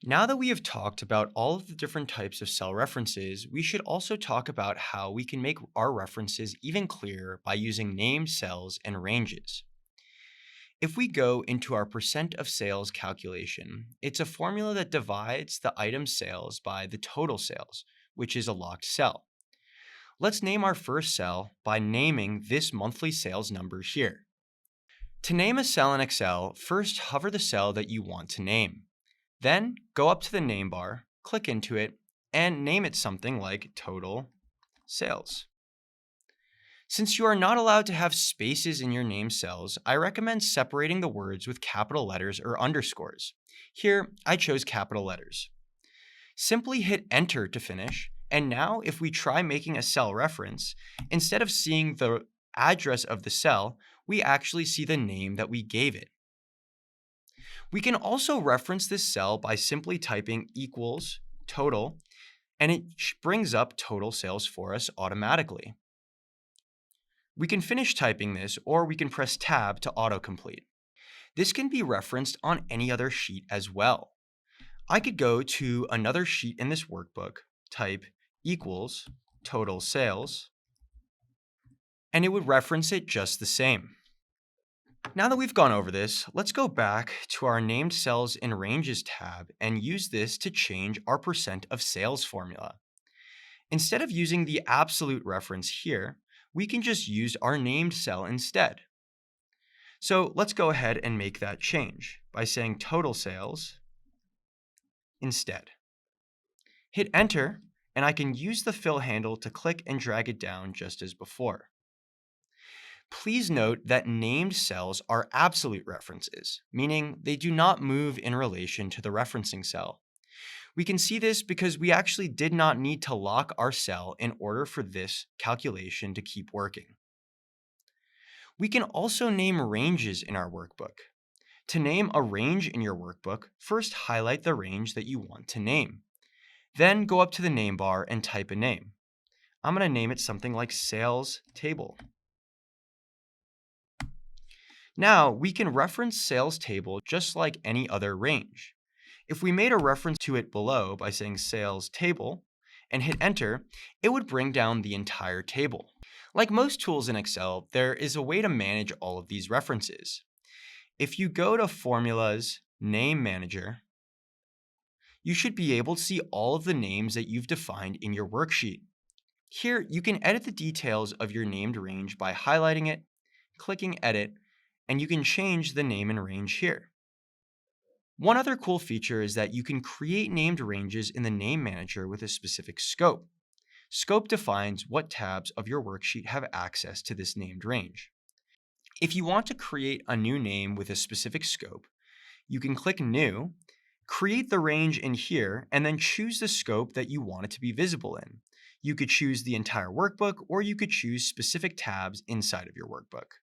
Now that we have talked about all of the different types of cell references, we should also talk about how we can make our references even clearer by using named cells and ranges. If we go into our percent of sales calculation, it's a formula that divides the item sales by the total sales, which is a locked cell. Let's name our first cell by naming this monthly sales number here. To name a cell in Excel, first hover the cell that you want to name. Then go up to the name bar, click into it, and name it something like total sales. Since you are not allowed to have spaces in your name cells, I recommend separating the words with capital letters or underscores. Here, I chose capital letters. Simply hit enter to finish, and now if we try making a cell reference, instead of seeing the address of the cell, we actually see the name that we gave it. We can also reference this cell by simply typing equals total, and it brings up total sales for us automatically. We can finish typing this, or we can press tab to autocomplete. This can be referenced on any other sheet as well. I could go to another sheet in this workbook, type equals total sales, and it would reference it just the same. Now that we've gone over this, let's go back to our named cells and ranges tab and use this to change our percent of sales formula. Instead of using the absolute reference here, we can just use our named cell instead. So let's go ahead and make that change by saying total sales instead. Hit enter, and I can use the fill handle to click and drag it down just as before. Please note that named cells are absolute references, meaning they do not move in relation to the referencing cell. We can see this because we actually did not need to lock our cell in order for this calculation to keep working. We can also name ranges in our workbook. To name a range in your workbook, first highlight the range that you want to name. Then go up to the name bar and type a name. I'm going to name it something like sales table. Now, we can reference sales table just like any other range. If we made a reference to it below by saying sales table and hit enter, it would bring down the entire table. Like most tools in Excel, there is a way to manage all of these references. If you go to Formulas, Name Manager, you should be able to see all of the names that you've defined in your worksheet. Here, you can edit the details of your named range by highlighting it, clicking Edit, and you can change the name and range here. One other cool feature is that you can create named ranges in the Name Manager with a specific scope. Scope defines what tabs of your worksheet have access to this named range. If you want to create a new name with a specific scope, you can click New, create the range in here, and then choose the scope that you want it to be visible in. You could choose the entire workbook, or you could choose specific tabs inside of your workbook.